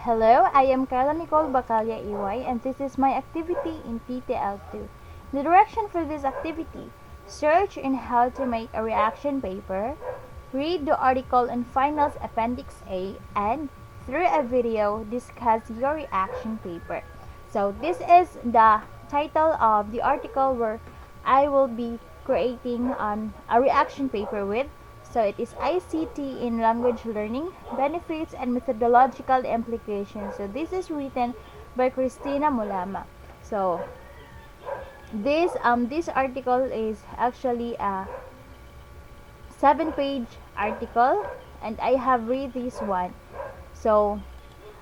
Hello, I am Carla Nicole Bacalya EY and this is my activity in TTL2. The direction for this activity: search in how to make a reaction paper, read the article in Finals Appendix A, and through a video, discuss your reaction paper. So this is the title of the article where I will be creating a reaction paper with. So it is ICT in language learning, benefits and methodological implications. So this is written by Christina Mulama. So this article is actually a 7-page article, and I have read this one. So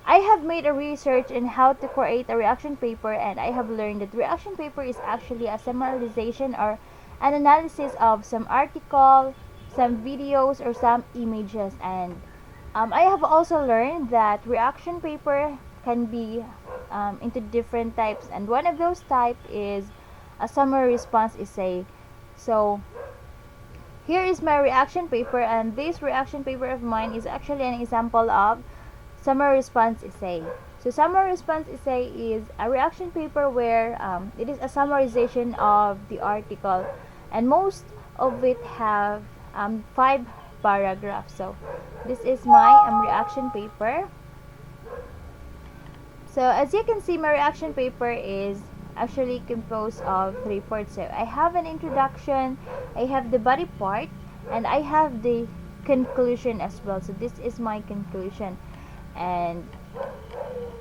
I have made a research in how to create a reaction paper, and I have learned that reaction paper is actually a summarization or an analysis of some article, some videos, or some images. And I have also learned that reaction paper can be into different types, and one of those type is a summary response essay. So here is my reaction paper, and this reaction paper of mine is actually an example of summary response essay. So summary response essay is a reaction paper where it is a summarization of the article, and most of it have 5 paragraphs. So this is my reaction paper. So as you can see, my reaction paper is actually composed of 3 parts. So I have an introduction, I have the body part, and I have the conclusion as well. So this is my conclusion. And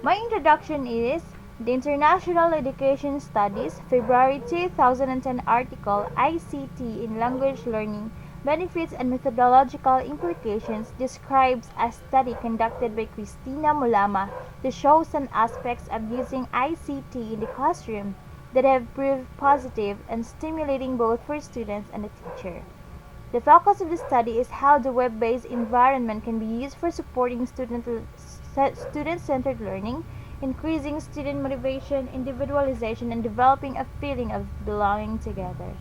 my introduction is the International Education Studies February 2010 article ICT in Language Learning, Benefits and Methodological Implications describes a study conducted by Christina Mulama to show some aspects of using ICT in the classroom that have proved positive and stimulating both for students and the teacher. The focus of the study is how the web-based environment can be used for supporting student-centered learning, increasing student motivation, individualization, and developing a feeling of belonging together.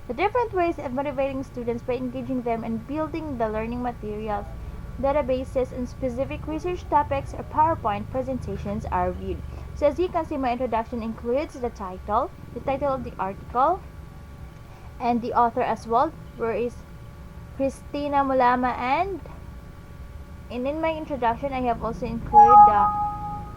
The different ways of motivating students by engaging them in building the learning materials, databases, and specific research topics or PowerPoint presentations are viewed. So as you can see, my introduction includes the title of the article, and the author as well, where is Christina Mulama, and in my introduction I have also included the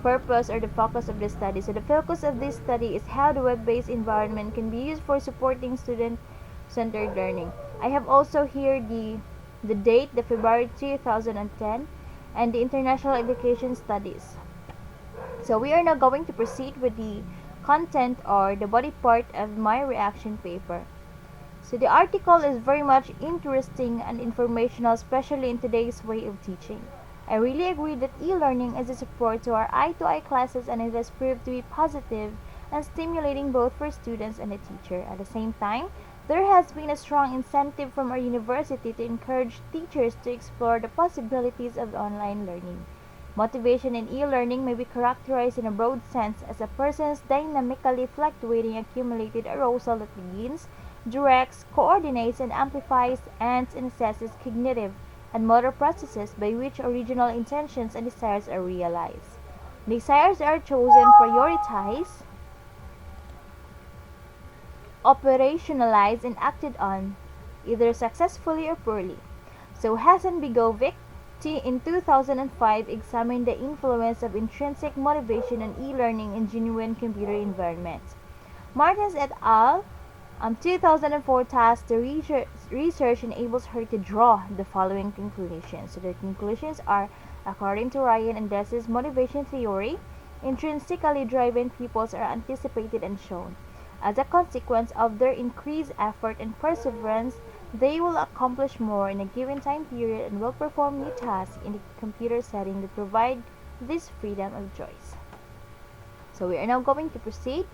purpose or the focus of the study. So the focus of this study is how the web-based environment can be used for supporting student-centered learning. I have also here the date, the February 2010, and the International Education Studies. So we are now going to proceed with the content or the body part of my reaction paper. So the article is very much interesting and informational, especially in today's way of teaching. I really agree that e-learning is a support to our eye-to-eye classes, and it has proved to be positive and stimulating both for students and the teacher. At the same time, there has been a strong incentive from our university to encourage teachers to explore the possibilities of online learning. Motivation in e-learning may be characterized in a broad sense as a person's dynamically fluctuating accumulated arousal that begins, directs, coordinates, and amplifies and assesses cognitive and motor processes by which original intentions and desires are realized. Desires are chosen, prioritized, operationalized, and acted on, either successfully or poorly. So Hasan Begovic in 2005 examined the influence of intrinsic motivation on e-learning in genuine computer environments. Martins et al. 2004 task the research enables her to draw the following conclusions. So the conclusions are: according to Ryan and Dess's motivation theory, intrinsically driven pupils are anticipated and shown. As a consequence of their increased effort and perseverance, they will accomplish more in a given time period and will perform new tasks in the computer setting that provide this freedom of choice. So we are now going to proceed.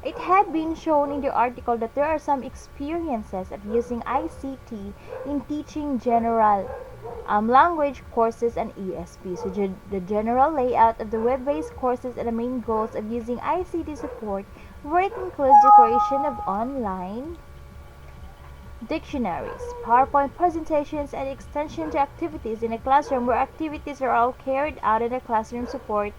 It had been shown in the article that there are some experiences of using ICT in teaching general language courses and ESP. So the general layout of the web-based courses and the main goals of using ICT support, where it includes the creation of online dictionaries, PowerPoint presentations, and extension to activities in a classroom where activities are all carried out in a classroom support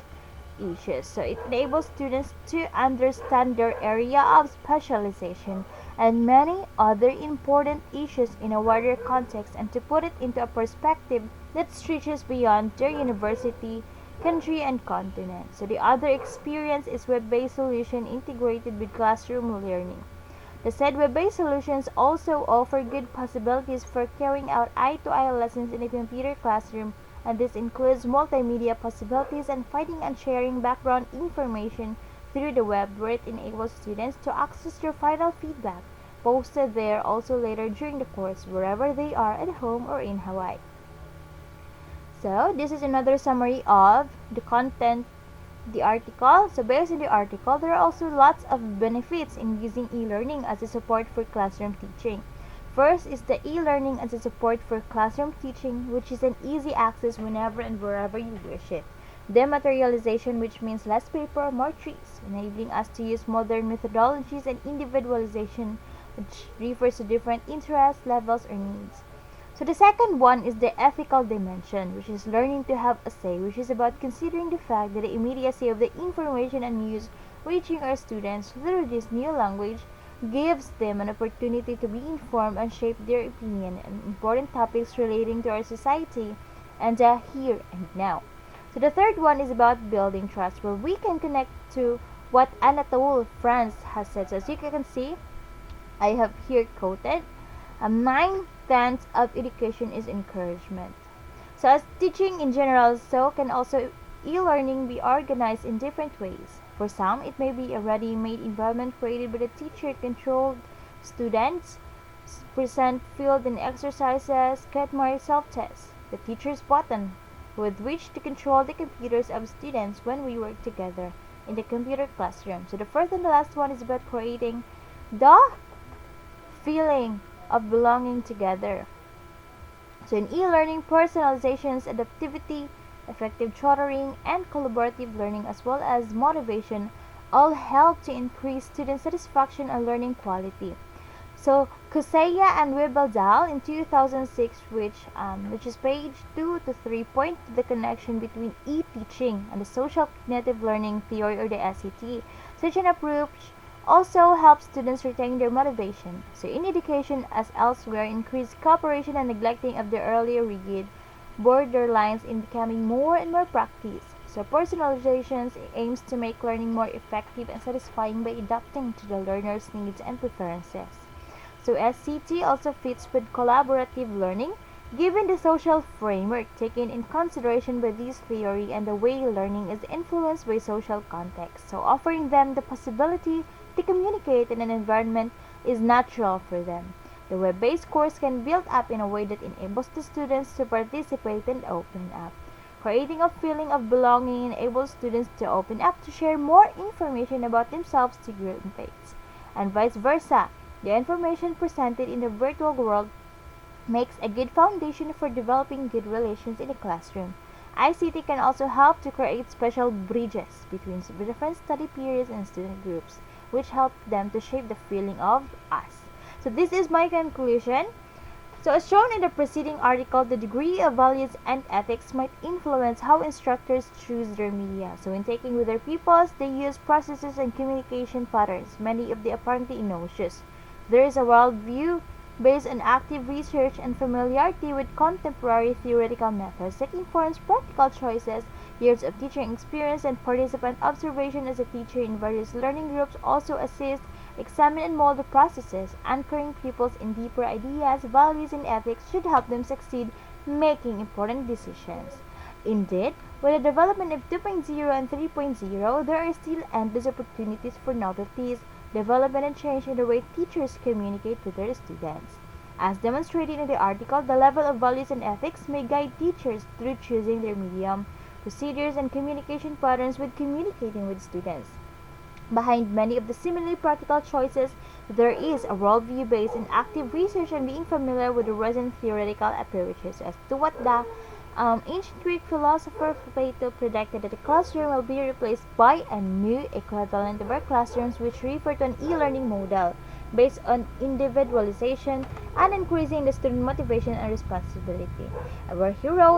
issues. So it enables students to understand their area of specialization and many other important issues in a wider context and to put it into a perspective that stretches beyond their university, country, and continent. So the other experience is web-based solution integrated with classroom learning. The said web-based solutions also offer good possibilities for carrying out eye-to-eye lessons in a computer classroom, and this includes multimedia possibilities and finding and sharing background information through the web where it enables students to access their final feedback posted there also later during the course wherever they are at home or in Hawaii. So this is another summary of the content the article. So based on the article, there are also lots of benefits in using e-learning as a support for classroom teaching. First is the e-learning as a support for classroom teaching, which is an easy access whenever and wherever you wish it. Dematerialization, which means less paper, more trees, enabling us to use modern methodologies, and individualization, which refers to different interests, levels, or needs. So the second one is the ethical dimension, which is learning to have a say, which is about considering the fact that the immediacy of the information and news reaching our students through this new language gives them an opportunity to be informed and shape their opinion on important topics relating to our society and the here and now. So the third one is about building trust, where we can connect to what Anatole France has said. So as you can see, I have here quoted, a 9/10 of education is encouragement. So as teaching in general, so can also e-learning be organized in different ways. For some, it may be a ready-made environment created by the teacher, controlled students, present field and exercises, get more self-tests, the teacher's button with which to control the computers of students when we work together in the computer classroom. So the first and the last one is about creating the feeling of belonging together. So in e-learning, personalizations, adaptivity, effective tutoring, and collaborative learning as well as motivation all help to increase student satisfaction and learning quality. So Kuseya and Wibaldal in 2006, which is page 2 to 3, point to the connection between e-teaching and the social cognitive learning theory or the SCT. Such an approach also helps students retain their motivation. So in education as elsewhere, increased cooperation and neglecting of the earlier rigid borderlines in becoming more and more practice. So personalization aims to make learning more effective and satisfying by adapting to the learner's needs and preferences. So SCT also fits with collaborative learning given the social framework taken in consideration by this theory and the way learning is influenced by social context. So offering them the possibility to communicate in an environment is natural for them. The web-based course can build up in a way that enables the students to participate and open up. Creating a feeling of belonging enables students to open up to share more information about themselves to groupmates, and vice versa. The information presented in the virtual world makes a good foundation for developing good relations in the classroom. ICT can also help to create special bridges between different study periods and student groups, which help them to shape the feeling of us. So this is my conclusion. So as shown in the preceding article, the degree of values and ethics might influence how instructors choose their media. So in taking with their pupils, they use processes and communication patterns, many of the apparently innocuous. There is a worldview based on active research and familiarity with contemporary theoretical methods that informs practical choices. Years of teaching experience and participant observation as a teacher in various learning groups also assist examine and mold the processes. Anchoring pupils in deeper ideas, values, and ethics should help them succeed making important decisions. Indeed, with the development of 2.0 and 3.0, there are still endless opportunities for novelties, development, and change in the way teachers communicate with their students. As demonstrated in the article, the level of values and ethics may guide teachers through choosing their medium, procedures, and communication patterns with communicating with students. Behind many of the seemingly practical choices, there is a worldview based in active research and being familiar with the recent theoretical approaches as to what the ancient Greek philosopher Plato predicted that the classroom will be replaced by a new equivalent of our classrooms which refer to an e-learning model. based on individualization and increasing the student motivation and responsibility. Where he wrote,